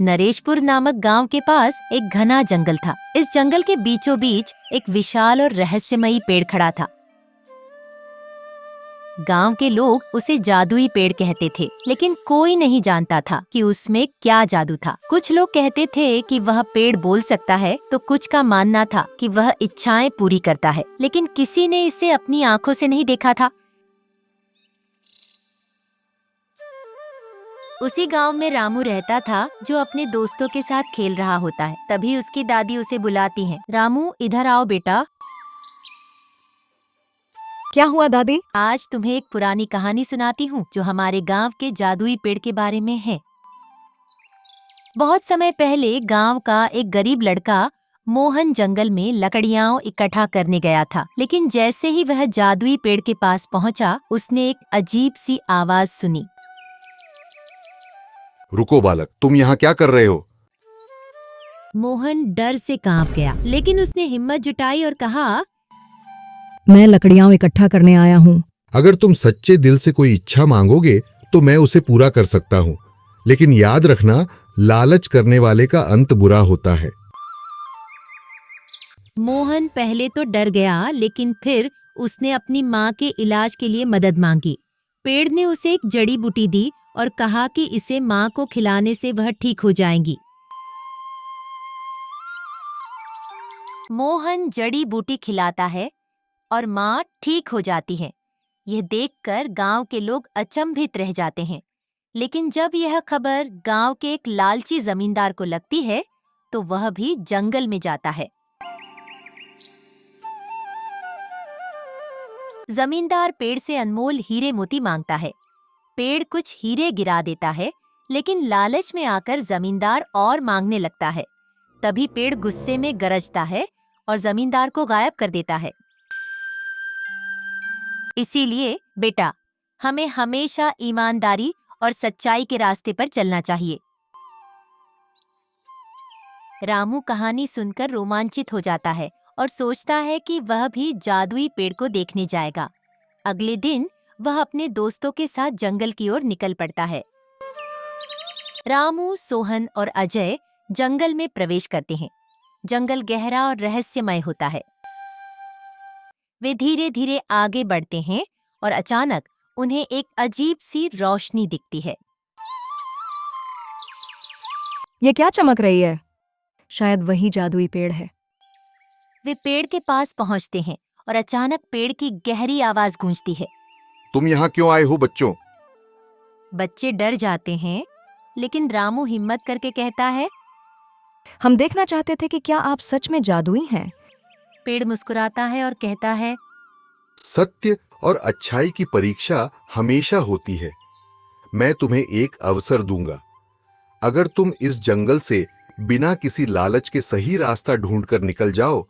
नरेशपुर नामक गांव के पास एक घना जंगल था। इस जंगल के बीचों बीच एक विशाल और रहस्यमयी पेड़ खड़ा था। गांव के लोग उसे जादुई पेड़ कहते थे, लेकिन कोई नहीं जानता था कि उसमें क्या जादू था। कुछ लोग कहते थे कि वह पेड़ बोल सकता है, तो कुछ का मानना था कि वह इच्छाएं पूरी करता है, लेकिन किसी ने इसे अपनी आंखों से नहीं देखा था। उसी गांव में रामू रहता था, जो अपने दोस्तों के साथ खेल रहा होता है। तभी उसकी दादी उसे बुलाती है, रामू इधर आओ बेटा। क्या हुआ दादी? आज तुम्हें एक पुरानी कहानी सुनाती हूँ जो हमारे गांव के जादुई पेड़ के बारे में है। बहुत समय पहले गांव का एक गरीब लड़का मोहन जंगल में लकड़ियां इकट्ठा करने गया था, लेकिन जैसे ही वह जादुई पेड़ के पास पहुंचा, उसने एक अजीब सी आवाज सुनी। रुको बालक, तुम यहाँ क्या कर रहे हो? मोहन डर से कांप गया, लेकिन उसने हिम्मत जुटाई और कहा, मैं लकड़ियां इकट्ठा करने आया हूँ। अगर तुम सच्चे दिल से कोई इच्छा मांगोगे तो मैं उसे पूरा कर सकता हूँ, लेकिन याद रखना, लालच करने वाले का अंत बुरा होता है। मोहन पहले तो डर गया, लेकिन फिर उसने अपनी माँ के इलाज के लिए मदद मांगी। पेड़ ने उसे एक जड़ी बूटी दी और कहा कि इसे माँ को खिलाने से वह ठीक हो जाएंगी। मोहन जड़ी बूटी खिलाता है और माँ ठीक हो जाती है। यह देखकर गांव के लोग अचंभित रह जाते हैं, लेकिन जब यह खबर गांव के एक लालची जमींदार को लगती है, तो वह भी जंगल में जाता है। जमींदार पेड़ से अनमोल हीरे मोती मांगता है। पेड़ कुछ हीरे गिरा देता है, लेकिन लालच में आकर जमींदार और मांगने लगता है। तभी पेड़ गुस्से में गरजता है और जमींदार को गायब कर देता है। इसीलिए बेटा, हमें हमेशा ईमानदारी और सच्चाई के रास्ते पर चलना चाहिए। रामू कहानी सुनकर रोमांचित हो जाता है और सोचता है कि वह भी जादुई पेड़ को देखने जाएगा। अगले दिन वह अपने दोस्तों के साथ जंगल की ओर निकल पड़ता है। रामू, सोहन और अजय जंगल में प्रवेश करते हैं। जंगल गहरा और रहस्यमय होता है। वे धीरे धीरे आगे बढ़ते हैं और अचानक उन्हें एक अजीब सी रोशनी दिखती है। ये क्या चमक रही है? शायद वही जादुई पेड़ है। वे पेड़ के पास पहुंचते हैं और अचानक पेड़ की गहरी आवाज गूंजती है। तुम यहाँ क्यों आए हो बच्चों? बच्चे डर जाते हैं, लेकिन रामू हिम्मत करके कहता है, हम देखना चाहते थे कि क्या आप सच में जादुई हैं। पेड़ मुस्कुराता है और कहता है, सत्य और अच्छाई की परीक्षा हमेशा होती है। मैं तुम्हें एक अवसर दूंगा। अगर तुम इस जंगल से बिना किसी लालच के सही रास्ता ढूंढकर निकल जाओ,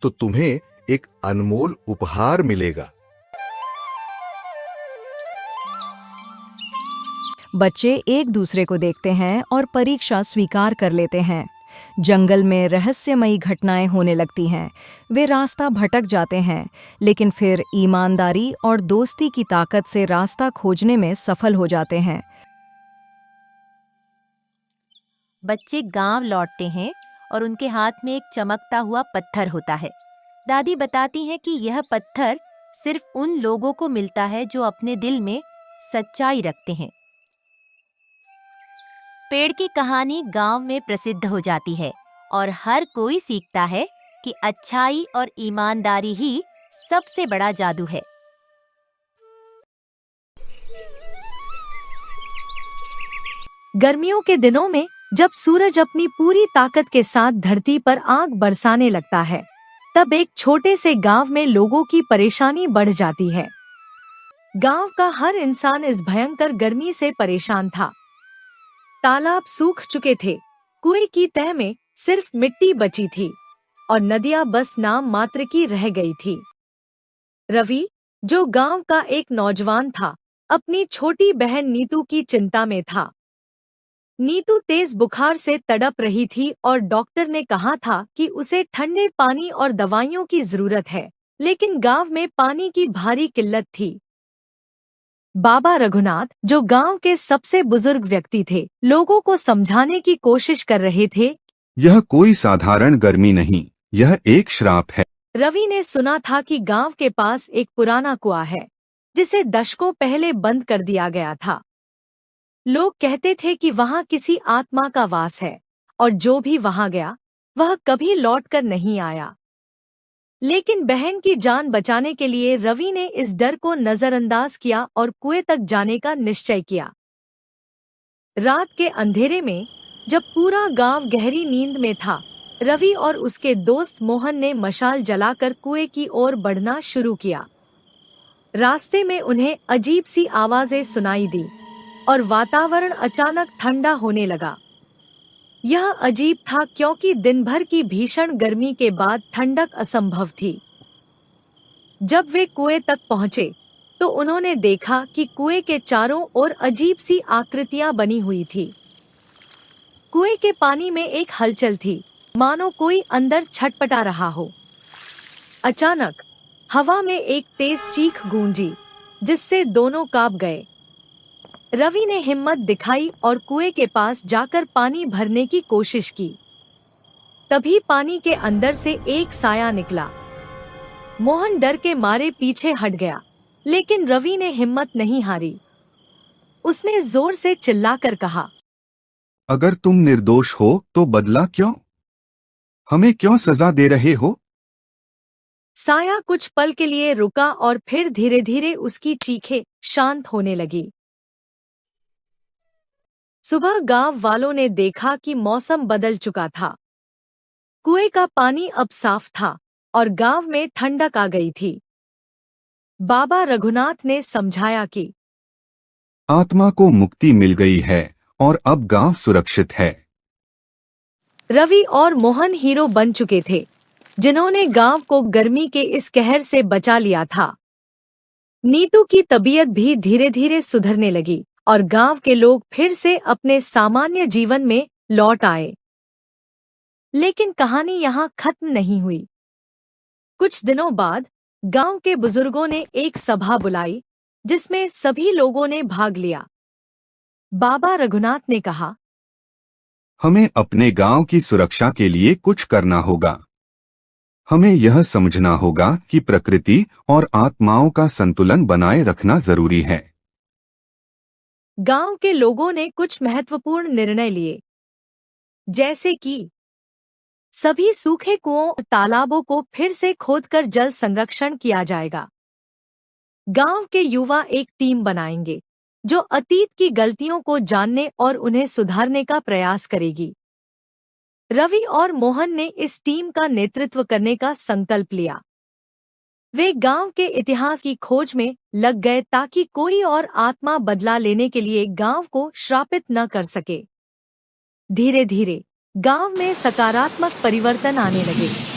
तो तुम्हें एक अनमोल उपहार मिलेगा। बच्चे एक दूसरे को देखते हैं और परीक्षा स्वीकार कर लेते हैं। जंगल में रहस्यमयी घटनाएं होने लगती हैं। वे रास्ता भटक जाते हैं, लेकिन फिर ईमानदारी और दोस्ती की ताकत से रास्ता खोजने में सफल हो जाते हैं। बच्चे गांव लौटते हैं और उनके हाथ में एक चमकता हुआ पत्थर होता है। दादी बताती हैं कि यह पत्थर सिर्फ उन लोगों को मिलता है जो अपने दिल में सच्चाई रखते हैं। पेड़ की कहानी गांव में प्रसिद्ध हो जाती है और हर कोई सीखता है कि अच्छाई और ईमानदारी ही सबसे बड़ा जादू है। गर्मियों के दिनों में जब सूरज अपनी पूरी ताकत के साथ धरती पर आग बरसाने लगता है, तब एक छोटे से गांव में लोगों की परेशानी बढ़ जाती है। गांव का हर इंसान इस भयंकर गर्मी से परेशान था। तालाब सूख चुके थे, कुएं की तह में सिर्फ मिट्टी बची थी और नदियां बस नाम मात्र की रह गई थी। रवि, जो गांव का एक नौजवान था, अपनी छोटी बहन नीतू की चिंता में था। नीतू तेज बुखार से तड़प रही थी और डॉक्टर ने कहा था कि उसे ठंडे पानी और दवाइयों की जरूरत है, लेकिन गांव में पानी की भारी किल्लत थी। बाबा रघुनाथ, जो गांव के सबसे बुजुर्ग व्यक्ति थे, लोगों को समझाने की कोशिश कर रहे थे। यह कोई साधारण गर्मी नहीं, यह एक श्राप है। रवि ने सुना था कि गांव के पास एक पुराना कुआं है, जिसे दशकों पहले बंद कर दिया गया था। लोग कहते थे कि वहां किसी आत्मा का वास है, और जो भी वहां गया वह कभी लौटकर नहीं आया। लेकिन बहन की जान बचाने के लिए रवि ने इस डर को नजरअंदाज किया और कुएं तक जाने का निश्चय किया। रात के अंधेरे में, जब पूरा गांव गहरी नींद में था, रवि और उसके दोस्त मोहन ने मशाल जलाकर कुएं की ओर बढ़ना शुरू किया। रास्ते में उन्हें अजीब सी आवाजें सुनाई दी और वातावरण अचानक ठंडा होने लगा। यह अजीब था क्योंकि दिन भर की भीषण गर्मी के बाद ठंडक असंभव थी। जब वे कुएं तक पहुंचे तो उन्होंने देखा कि कुएं के चारों ओर अजीब सी आकृतियां बनी हुई थी। कुएं के पानी में एक हलचल थी, मानो कोई अंदर छटपटा रहा हो। अचानक हवा में एक तेज चीख गूंजी, जिससे दोनों कांप गए। रवि ने हिम्मत दिखाई और कुएं के पास जाकर पानी भरने की कोशिश की। तभी पानी के अंदर से एक साया निकला। मोहन डर के मारे पीछे हट गया, लेकिन रवि ने हिम्मत नहीं हारी। उसने जोर से चिल्लाकर कहा, अगर तुम निर्दोष हो तो बदला क्यों? हमें क्यों सजा दे रहे हो? साया कुछ पल के लिए रुका और फिर धीरे धीरे उसकी चीखें शांत होने लगी। सुबह गांव वालों ने देखा कि मौसम बदल चुका था। कुएं का पानी अब साफ था और गांव में ठंडक आ गई थी। बाबा रघुनाथ ने समझाया कि आत्मा को मुक्ति मिल गई है और अब गांव सुरक्षित है। रवि और मोहन हीरो बन चुके थे, जिन्होंने गांव को गर्मी के इस कहर से बचा लिया था। नीतू की तबीयत भी धीरे धीरे सुधरने लगी और गांव के लोग फिर से अपने सामान्य जीवन में लौट आए। लेकिन कहानी यहाँ खत्म नहीं हुई। कुछ दिनों बाद गांव के बुजुर्गों ने एक सभा बुलाई, जिसमें सभी लोगों ने भाग लिया। बाबा रघुनाथ ने कहा, हमें अपने गांव की सुरक्षा के लिए कुछ करना होगा। हमें यह समझना होगा कि प्रकृति और आत्माओं का संतुलन बनाए रखना जरूरी है। गांव के लोगों ने कुछ महत्वपूर्ण निर्णय लिए, जैसे कि सभी सूखे कुओं और तालाबों को फिर से खोदकर जल संरक्षण किया जाएगा। गांव के युवा एक टीम बनाएंगे, जो अतीत की गलतियों को जानने और उन्हें सुधारने का प्रयास करेगी। रवि और मोहन ने इस टीम का नेतृत्व करने का संकल्प लिया। वे गांव के इतिहास की खोज में लग गए ताकि कोई और आत्मा बदला लेने के लिए गांव को श्रापित न कर सके। धीरे धीरे गांव में सकारात्मक परिवर्तन आने लगे।